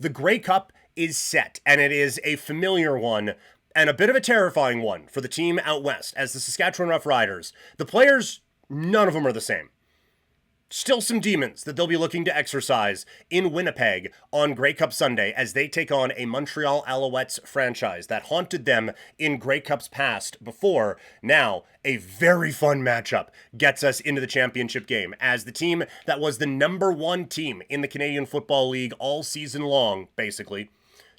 The Grey Cup is set, and it is a familiar one and a bit of a terrifying one for the team out west as the Saskatchewan Roughriders. The players, none of them are the same. Still some demons that they'll be looking to exercise in Winnipeg on Grey Cup Sunday as they take on a Montreal Alouettes franchise that haunted them in Grey Cups past before. Now, a very fun matchup gets us into the championship game as the team that was the number one team in the Canadian Football League all season long, basically,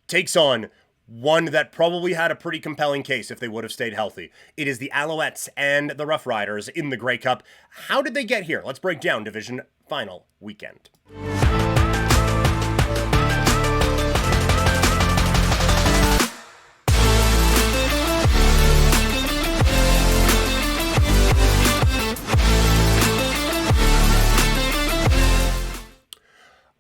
takes on one that probably had a pretty compelling case if they would have stayed healthy. It is the Alouettes and the Roughriders in the Grey Cup. How did they get here? Let's break down Division Final Weekend.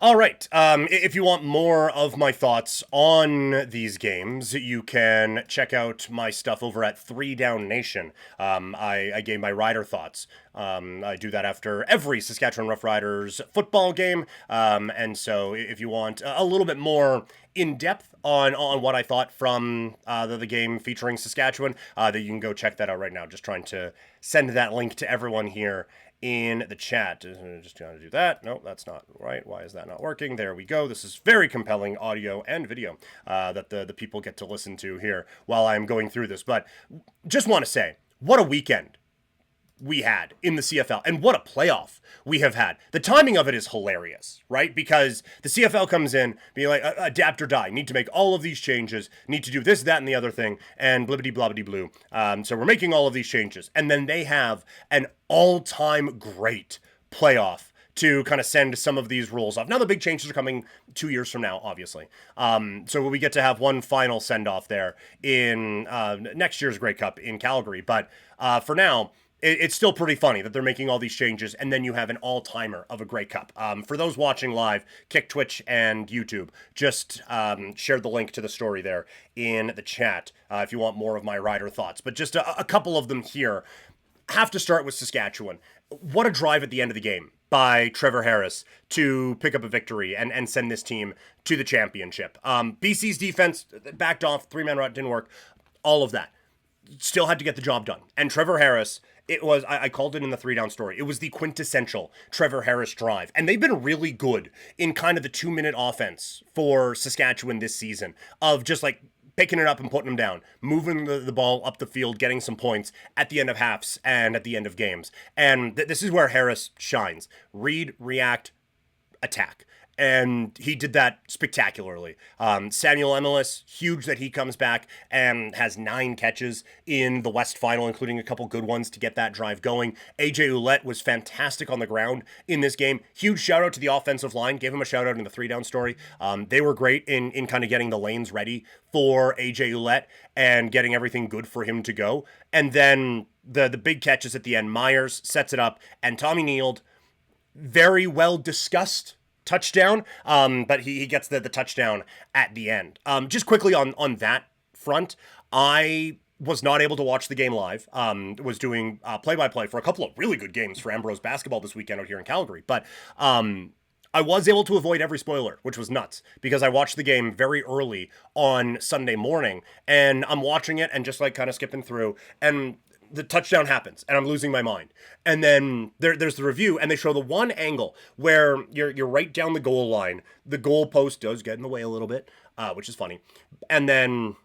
All right, if you want more of my thoughts on these games, you can check out my stuff over at 3 Down Nation. I gave my Rider thoughts. I do that after every Saskatchewan Roughriders football game, and so if you want a little bit more in-depth on what I thought from the game featuring Saskatchewan, that you can go check that out right now. Just trying to send that link to everyone here in the chat. Just trying to do that. No, that's not right. Why is that not working? There we go. This is very compelling audio and video that the people get to listen to here while I'm going through this. But just want to say, what a weekend we had in the CFL, and what a playoff we have had. The timing of it is hilarious, right? Because the CFL comes in, being like, adapt or die, need to make all of these changes, need to do this, that, and the other thing, and blibbity blobbity blue. So we're making all of these changes. And then they have an all-time great playoff to kind of send some of these rules off. Now the big changes are coming 2 years from now, obviously. So we get to have one final send-off there in next year's Grey Cup in Calgary. But for now, it's still pretty funny that they're making all these changes, and then you have an all-timer of a Grey Cup. For those watching live, Kick, Twitch, and YouTube, just shared the link to the story there in the chat if you want more of my Rider thoughts. But just a couple of them here. Have to start with Saskatchewan. What a drive at the end of the game by Trevor Harris to pick up a victory and send this team to the championship. BC's defense backed off, 3-man route didn't work, all of that. Still had to get the job done. And Trevor Harris, it was, I called it in the 3 Down story, it was the quintessential Trevor Harris drive. And they've been really good in kind of the 2-minute offense for Saskatchewan this season of just like picking it up and putting them down, moving the ball up the field, getting some points at the end of halves and at the end of games. And this is where Harris shines. Read, react, attack. And he did that spectacularly. Samuel Emelis, huge that he comes back and has 9 catches in the West Final, including a couple good ones to get that drive going. AJ Ouellette was fantastic on the ground in this game. Huge shout out to the offensive line. Gave him a shout out in the 3 Down story. They were great in kind of getting the lanes ready for AJ Ouellette and getting everything good for him to go. And then the big catches at the end. Myers sets it up, and Tommy Neild, very well discussed touchdown, but he gets the touchdown at the end. Just quickly on that front, I was not able to watch the game live. Was doing play-by-play for a couple of really good games for Ambrose basketball this weekend out here in Calgary, but I was able to avoid every spoiler, which was nuts, because I watched the game very early on Sunday morning, and I'm watching it and just like kind of skipping through, and the touchdown happens, and I'm losing my mind. And then there's the review, and they show the one angle where you're right down the goal line. The goal post does get in the way a little bit, which is funny. And then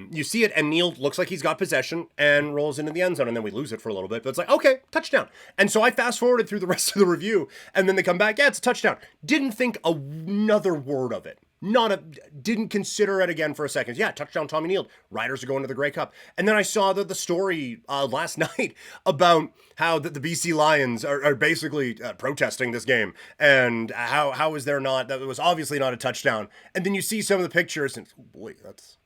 you see it, and Neil looks like he's got possession and rolls into the end zone, and then we lose it for a little bit. But it's like, okay, touchdown. And so I fast-forwarded through the rest of the review, and then they come back, yeah, it's a touchdown. Didn't think another word of it. Didn't consider it again for a second. Yeah, touchdown Tommy Neild. Riders are going to the Grey Cup. And then I saw the story last night about how the BC Lions are basically protesting this game. And how is there not, that was obviously not a touchdown. And then you see some of the pictures and, oh boy, that's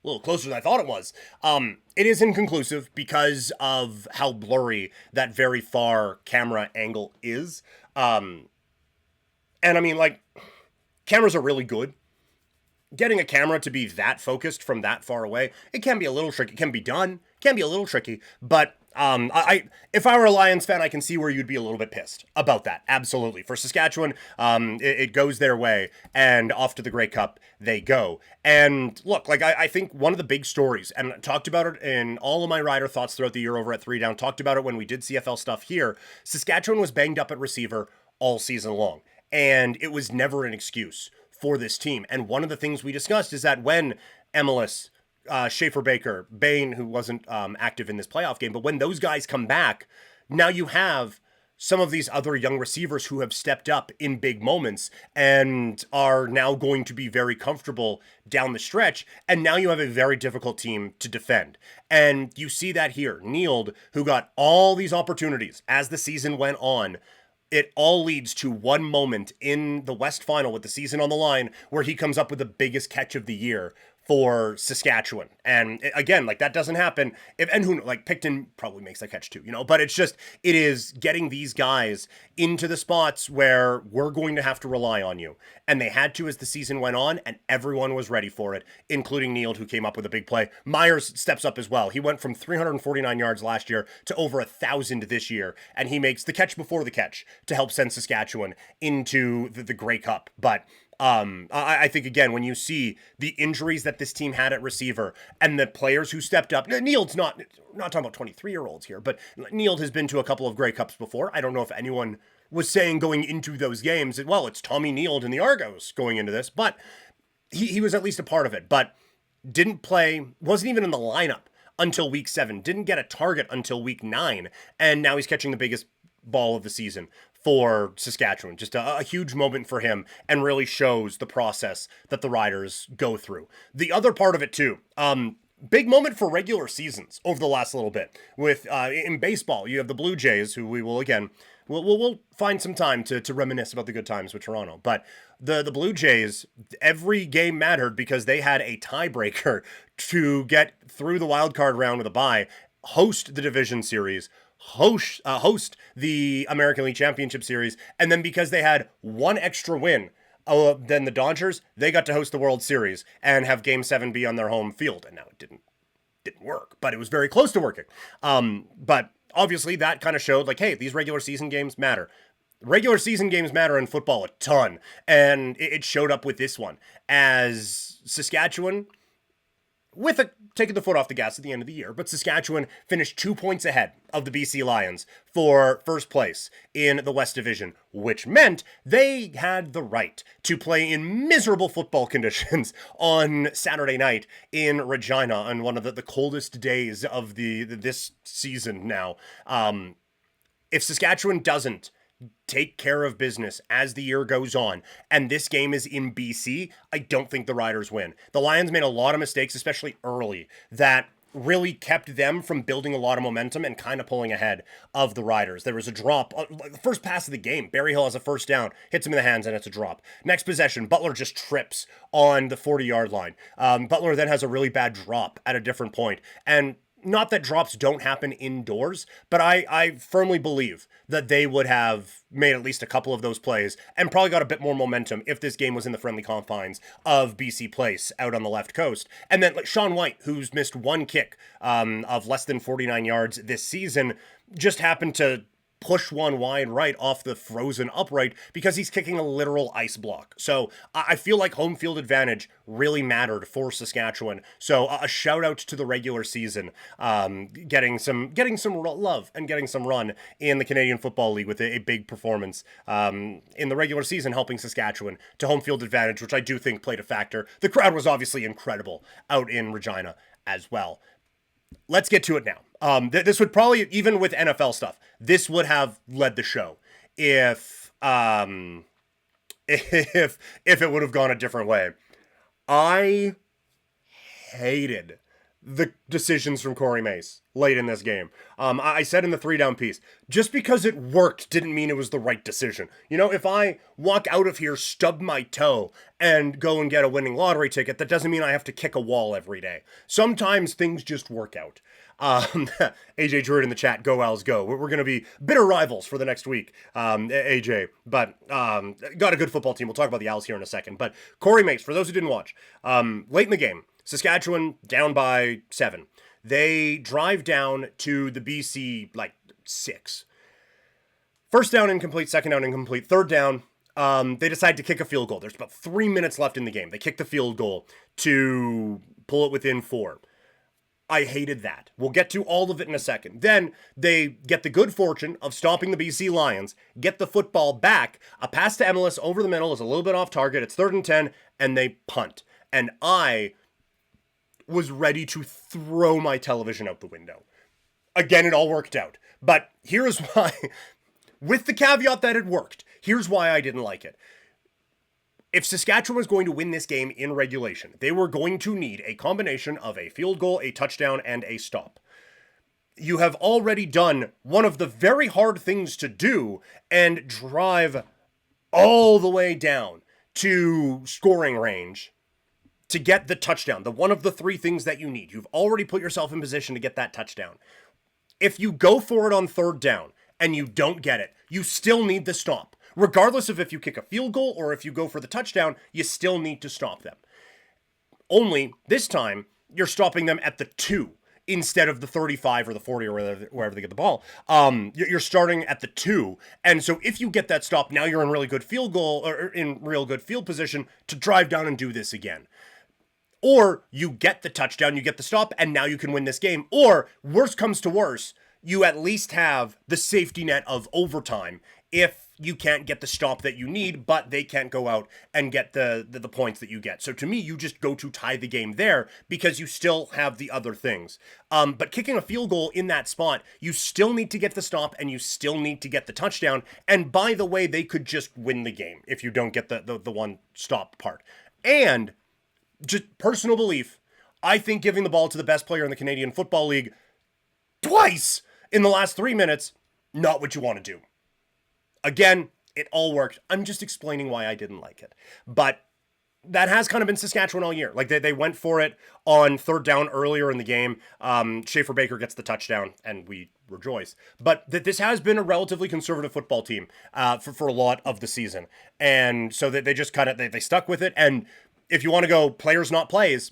a little closer than I thought it was. It is inconclusive because of how blurry that very far camera angle is. And I mean, like, cameras are really good. Getting a camera to be that focused from that far away, it can be a little tricky. It can be done. It can be a little tricky, but If I were a Lions fan, I can see where you'd be a little bit pissed about that. Absolutely. For Saskatchewan, it goes their way, and off to the Grey Cup they go. And look, like I think one of the big stories, and I talked about it in all of my Rider thoughts throughout the year over at 3 Down, talked about it when we did CFL stuff here. Saskatchewan was banged up at receiver all season long, and it was never an excuse for this team. And one of the things we discussed is that when Emilus, Schaefer Baker, Bain, who wasn't active in this playoff game, but when those guys come back, now you have some of these other young receivers who have stepped up in big moments and are now going to be very comfortable down the stretch. And now you have a very difficult team to defend. And you see that here. Neild, who got all these opportunities as the season went on, it all leads to one moment in the West Final with the season on the line where he comes up with the biggest catch of the year for Saskatchewan. And again, like that doesn't happen. And who, like Picton probably makes that catch too, but it is getting these guys into the spots where we're going to have to rely on you. And they had to as the season went on, and everyone was ready for it, including Neild, who came up with a big play. Myers steps up as well. He went from 349 yards last year to over 1,000 this year, and he makes the catch before the catch to help send Saskatchewan into the Grey Cup. But I think, again, when you see the injuries that this team had at receiver and the players who stepped up, Neild's not talking about 23-year-olds here, but Neild has been to a couple of Grey Cups before. I don't know if anyone was saying going into those games that, well, it's Tommy Neild and the Argos going into this, but he was at least a part of it, but didn't play, wasn't even in the lineup until week 7, didn't get a target until week 9, and now he's catching the biggest ball of the season for Saskatchewan. Just a huge moment for him, and really shows the process that the Riders go through. The other part of it too, big moment for regular seasons over the last little bit. With in baseball, you have the Blue Jays, who we will again, we'll find some time to reminisce about the good times with Toronto. But the Blue Jays, every game mattered because they had a tiebreaker to get through the wild card round with a bye, host the division series, host the American League Championship Series, and then because they had one extra win than the Dodgers, they got to host the World Series and have Game 7 be on their home field. And now it didn't work, but it was very close to working. But obviously that kind of showed, like, hey, these regular season games matter. Regular season games matter in football a ton, and it showed up with this one as Saskatchewan, with taking the foot off the gas at the end of the year, but Saskatchewan finished 2 points ahead of the BC Lions for first place in the West Division, which meant they had the right to play in miserable football conditions on Saturday night in Regina on one of the coldest days of this season now. If Saskatchewan doesn't take care of business as the year goes on, and this game is in BC, I don't think the Riders win. The Lions made a lot of mistakes, especially early, that really kept them from building a lot of momentum and kind of pulling ahead of the Riders. There was a drop, the first pass of the game, Berryhill has a first down, hits him in the hands, and it's a drop. Next possession, Butler just trips on the 40-yard line. Butler then has a really bad drop at a different point, and not that drops don't happen indoors, but I firmly believe that they would have made at least a couple of those plays and probably got a bit more momentum if this game was in the friendly confines of BC Place out on the left coast. And then like Sean White, who's missed one kick of less than 49 yards this season, just happened to push one wide right off the frozen upright because he's kicking a literal ice block. So I feel like home field advantage really mattered for Saskatchewan. So a shout out to the regular season, getting some love and getting some run in the Canadian Football League with a big performance in the regular season, helping Saskatchewan to home field advantage, which I do think played a factor. The crowd was obviously incredible out in Regina as well. Let's get to it now. This would probably, even with NFL stuff, this would have led the show if it would have gone a different way. I hated the decisions from Corey Mace late in this game. I said in the 3 Down piece, just because it worked didn't mean it was the right decision. You know, if I walk out of here, stub my toe, and go and get a winning lottery ticket, that doesn't mean I have to kick a wall every day. Sometimes things just work out. AJ Druid in the chat, go Owls go. We're going to be bitter rivals for the next week, AJ. But got a good football team. We'll talk about the Owls here in a second. But Corey Mace, for those who didn't watch, late in the game, Saskatchewan down by 7. They drive down to the BC, 6. First down incomplete, second down incomplete, third down, they decide to kick a field goal. There's about 3 minutes left in the game. They kick the field goal to pull it within 4. I hated that. We'll get to all of it in a second. Then they get the good fortune of stopping the BC Lions, get the football back. A pass to Emilus over the middle is a little bit off target. It's 3rd and 10, and they punt. And I was ready to throw my television out the window. Again, it all worked out. But here's why, with the caveat that it worked, here's why I didn't like it. If Saskatchewan was going to win this game in regulation, they were going to need a combination of a field goal, a touchdown, and a stop. You have already done one of the very hard things to do and drive all the way down to scoring range to get the touchdown, the one of the 3 things that you need. You've already put yourself in position to get that touchdown. If you go for it on 3rd down and you don't get it, you still need the stop. Regardless of if you kick a field goal or if you go for the touchdown, you still need to stop them. Only this time, you're stopping them at the 2 instead of the 35 or the 40 or wherever they get the ball. You're starting at the 2. And so if you get that stop, now you're in really good field goal or in real good field position to drive down and do this again. Or you get the touchdown, you get the stop, and now you can win this game. Or worse comes to worse, you at least have the safety net of overtime if you can't get the stop that you need, but they can't go out and get the points that you get. So to me, you just go to tie the game there because you still have the other things. But kicking a field goal in that spot, you still need to get the stop and you still need to get the touchdown. And by the way, they could just win the game if you don't get the one stop part. And just personal belief, I think giving the ball to the best player in the Canadian Football League twice in the last 3 minutes, not what you want to do. Again, it all worked. I'm just explaining why I didn't like it. But that has kind of been Saskatchewan all year. Like they went for it on 3rd down earlier in the game. Schaefer Baker gets the touchdown and we rejoice. But this has been a relatively conservative football team for a lot of the season. And so they just kind of, they stuck with it. And if you want to go players, not plays,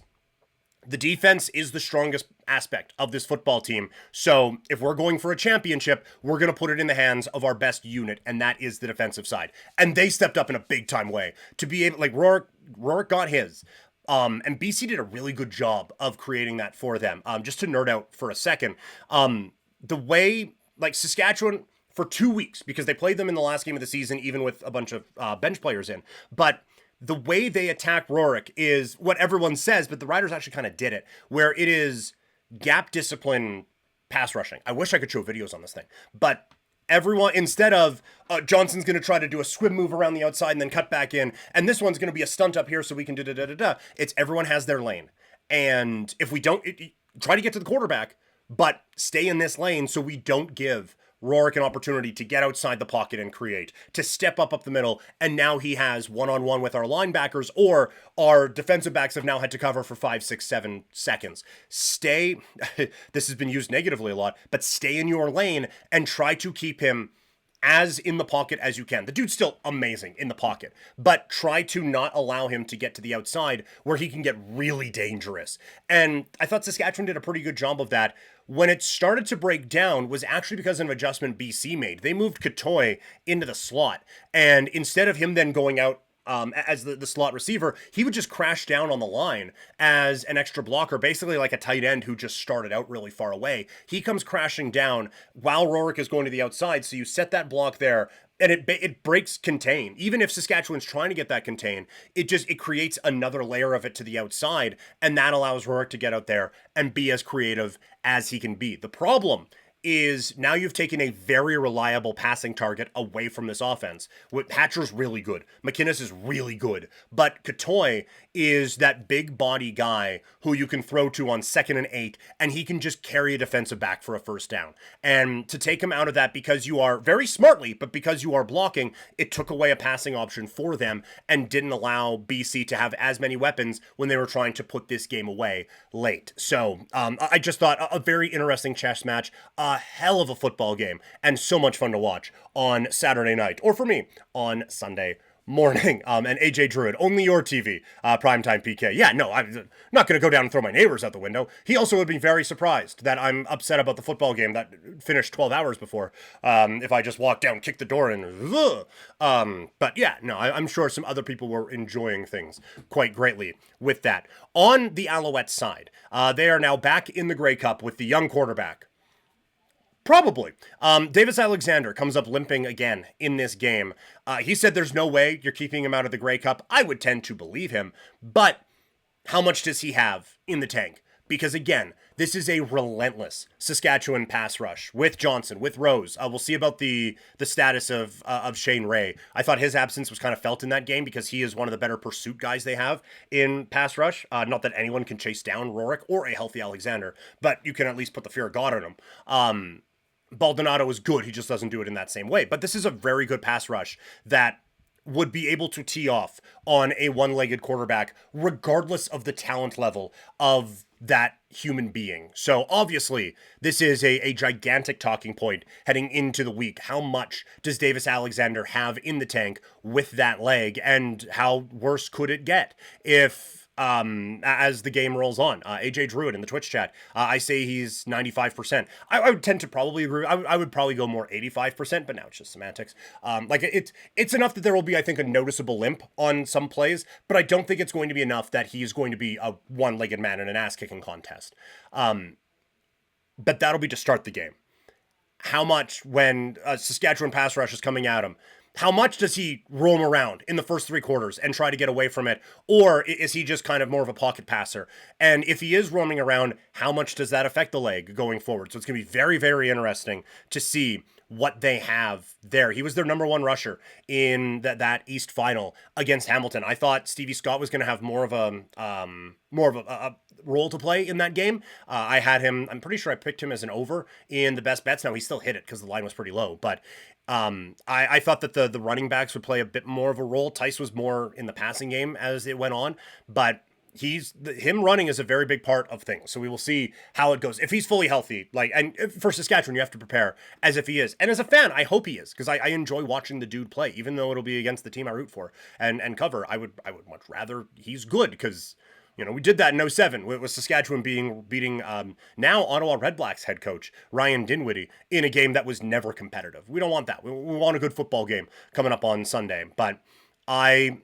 the defense is the strongest aspect of this football team. So if we're going for a championship, we're going to put it in the hands of our best unit, and that is the defensive side. And they stepped up in a big time way to be able, like Rourke got his. And BC did a really good job of creating that for them. Just to nerd out for a second, the way, like Saskatchewan for 2 weeks, because they played them in the last game of the season, even with a bunch of bench players in, but the way they attack Rourke is what everyone says, but the Riders actually kind of did it, where it is gap discipline pass rushing. I wish I could show videos on this thing, but everyone, instead of Johnson's going to try to do a swim move around the outside and then cut back in, and this one's going to be a stunt up here so we can da-da-da-da-da, it's everyone has their lane. And if we don't, try to get to the quarterback, but stay in this lane so we don't give Rourke an opportunity to get outside the pocket and create, to step up the middle, and now he has one-on-one with our linebackers, or our defensive backs have now had to cover for 5, 6, 7 seconds. Stay, this has been used negatively a lot, but stay in your lane and try to keep him as in the pocket as you can. The dude's still amazing in the pocket, but try to not allow him to get to the outside where he can get really dangerous. And I thought Saskatchewan did a pretty good job of that. When it started to break down was actually because of an adjustment BC made. They moved Katoy into the slot, and instead of him then going out as the slot receiver, he would just crash down on the line as an extra blocker, basically like a tight end who just started out really far away. He comes crashing down while Rourke is going to the outside, so you set that block there, and it breaks contain. Even if Saskatchewan's trying to get that contain, it creates another layer of it to the outside, and that allows Rourke to get out there and be as creative as he can be. The problem is now you've taken a very reliable passing target away from this offense. Hatcher's really good. McInnes is really good. But Katoy is that big body guy who you can throw to on 2nd and 8, and he can just carry a defensive back for a first down. And to take him out of that because you are, very smartly, but because you are blocking, it took away a passing option for them and didn't allow BC to have as many weapons when they were trying to put this game away late. So I just thought a very interesting chess match. A hell of a football game and so much fun to watch on Saturday night, or for me, on Sunday morning. And AJ Druid, only your TV, primetime PK. Yeah, no, I'm not going to go down and throw my neighbors out the window. He also would be very surprised that I'm upset about the football game that finished 12 hours before. If I just walked down, kicked the door, and but yeah, no, I'm sure some other people were enjoying things quite greatly with that. On the Alouettes side, they are now back in the Grey Cup with the young quarterback. Probably. Davis Alexander comes up limping again in this game. He said there's no way you're keeping him out of the Grey Cup. I would tend to believe him. But how much does he have in the tank? Because again, this is a relentless Saskatchewan pass rush with Johnson, with Rose. We'll see about the status of Shane Ray. I thought his absence was kind of felt in that game because he is one of the better pursuit guys they have in pass rush. Not that anyone can chase down Rorick or a healthy Alexander, but you can at least put the fear of God on him. Baldonado is good. He just doesn't do it in that same way. But this is a very good pass rush that would be able to tee off on a one-legged quarterback, regardless of the talent level of that human being. So obviously, this is a gigantic talking point heading into the week. How much does Davis Alexander have in the tank with that leg, and how worse could it get if as the game rolls on? AJ Druid in the Twitch chat, I say he's 95%. I would tend to probably agree. I would probably go more 85%, but now it's just semantics. It's enough that there will be, I think, a noticeable limp on some plays, but I don't think it's going to be enough that he's going to be a one-legged man in an ass-kicking contest. But that'll be to start the game. How much, when Saskatchewan pass rush is coming at him, how much does he roam around in the first three quarters and try to get away from it? Or is he just kind of more of a pocket passer? And if he is roaming around, how much does that affect the leg going forward? So it's going to be very, very interesting to see what they have there. He was their number one rusher in that East final against Hamilton. I thought Stevie Scott was going to have more of a role to play in that game. I had him, I'm pretty sure I picked him as an over in the best bets. Now, he still hit it because the line was pretty low, but I thought that the running backs would play a bit more of a role. Tice was more in the passing game as it went on, but him running is a very big part of things. So we will see how it goes. If he's fully healthy, and for Saskatchewan, you have to prepare as if he is. And as a fan, I hope he is, because I enjoy watching the dude play, even though it'll be against the team I root for and cover. I would much rather he's good, because we did that in 07 with Saskatchewan beating now Ottawa Redblacks head coach Ryan Dinwiddie in a game that was never competitive. We don't want that. We want a good football game coming up on Sunday. But I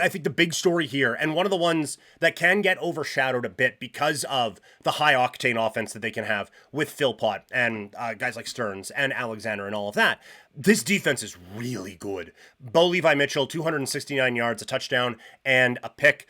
think the big story here, and one of the ones that can get overshadowed a bit because of the high octane offense that they can have with Philpott and guys like Stearns and Alexander and all of that, this defense is really good. Bo Levi Mitchell, 269 yards, a touchdown, and a pick.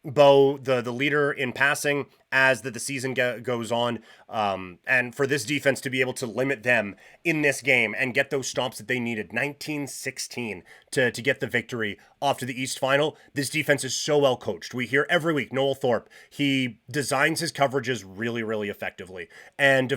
Bo, the leader in passing as the season goes on. And for this defense to be able to limit them in this game and get those stops that they needed, 19-16 to get the victory off to the East Final. This defense is so well coached. We hear every week, Noel Thorpe, he designs his coverages really, really effectively. And he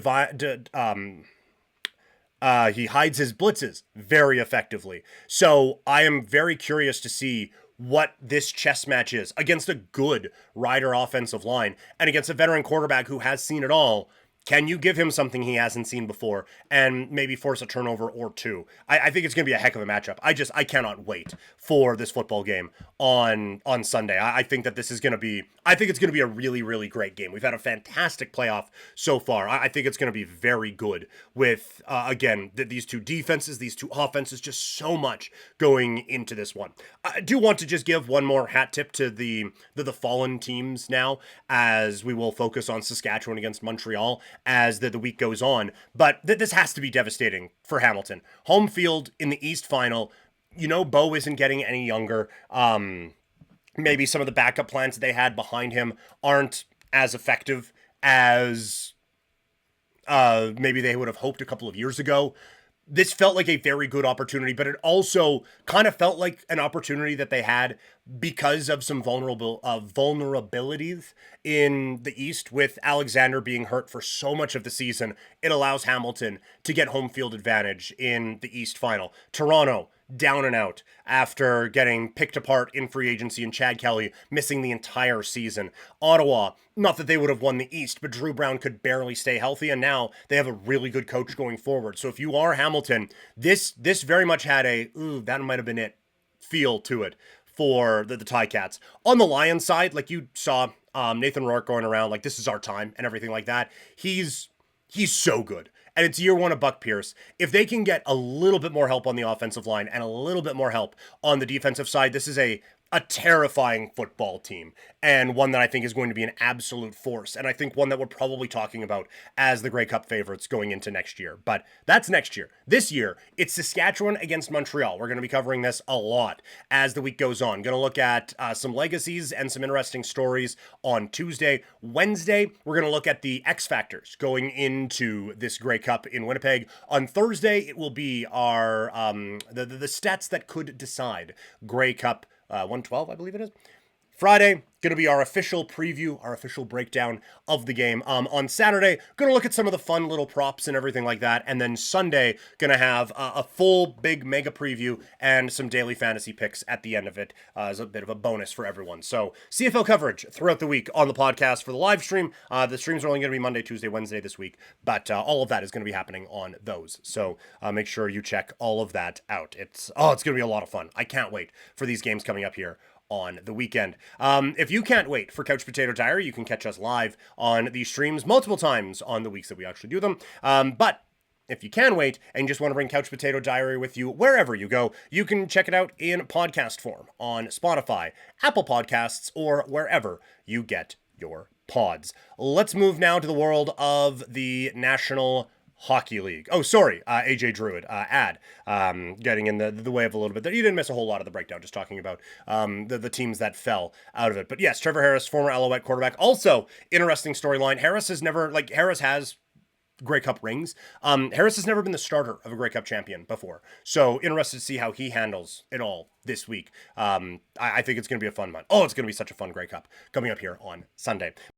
hides his blitzes very effectively. So I am very curious to see what this chess match is against a good Rider offensive line and against a veteran quarterback who has seen it all. Can you give him something he hasn't seen before and maybe force a turnover or two? I think it's going to be a heck of a matchup. I cannot wait for this football game on Sunday. I think that this is going to be, I think it's going to be a really, really great game. We've had a fantastic playoff so far. I think it's going to be very good with, again, these two defenses, these two offenses, just so much going into this one. I do want to just give one more hat tip to the fallen teams now, as we will focus on Saskatchewan against Montreal as the week goes on. But this has to be devastating for Hamilton. Home field in the East Final. Bo isn't getting any younger. Maybe some of the backup plans that they had behind him aren't as effective as maybe they would have hoped a couple of years ago. This felt like a very good opportunity, but it also kind of felt like an opportunity that they had because of some vulnerabilities in the East, with Alexander being hurt for so much of the season. It allows Hamilton to get home field advantage in the East Final. Toronto, down and out after getting picked apart in free agency and Chad Kelly missing the entire season. Ottawa, not that they would have won the East, but Drew Brown could barely stay healthy, and now they have a really good coach going forward. So if you are Hamilton, this very much had that might have been it feel to it for the Ticats. On the Lions side, like you saw Nathan Rourke going around like this is our time and everything like that. He's so good. And it's year one of Buck Pierce. If they can get a little bit more help on the offensive line and a little bit more help on the defensive side, this is a terrifying football team, and one that I think is going to be an absolute force, and I think one that we're probably talking about as the Grey Cup favorites going into next year. But that's next year. This year, it's Saskatchewan against Montreal. We're going to be covering this a lot as the week goes on. Going to look at some legacies and some interesting stories on Tuesday. Wednesday, we're going to look at the X factors going into this Grey Cup in Winnipeg. On Thursday, it will be our the stats that could decide Grey Cup 112, I believe it is. Friday, going to be our official preview, our official breakdown of the game. On Saturday, going to look at some of the fun little props and everything like that. And then Sunday, going to have a full big mega preview and some daily fantasy picks at the end of it as a bit of a bonus for everyone. So CFL coverage throughout the week on the podcast for the live stream. The streams are only going to be Monday, Tuesday, Wednesday this week, but all of that is going to be happening on those. So make sure you check all of that out. It's going to be a lot of fun. I can't wait for these games coming up here on the weekend. If you can't wait for Couch Potato Diary, you can catch us live on these streams multiple times on the weeks that we actually do them. But if you can wait and just want to bring Couch Potato Diary with you wherever you go, you can check it out in podcast form on Spotify, Apple Podcasts, or wherever you get your pods. Let's move now to the world of the National Hockey League. Oh, sorry, AJ Druid, getting in the way of a little bit there. You didn't miss a whole lot of the breakdown, just talking about the teams that fell out of it. But yes, Trevor Harris, former Alouette quarterback. Also, interesting storyline. Harris has Grey Cup rings. Harris has never been the starter of a Grey Cup champion before. So interested to see how he handles it all this week. I think it's going to be a fun month. Oh, it's going to be such a fun Grey Cup coming up here on Sunday.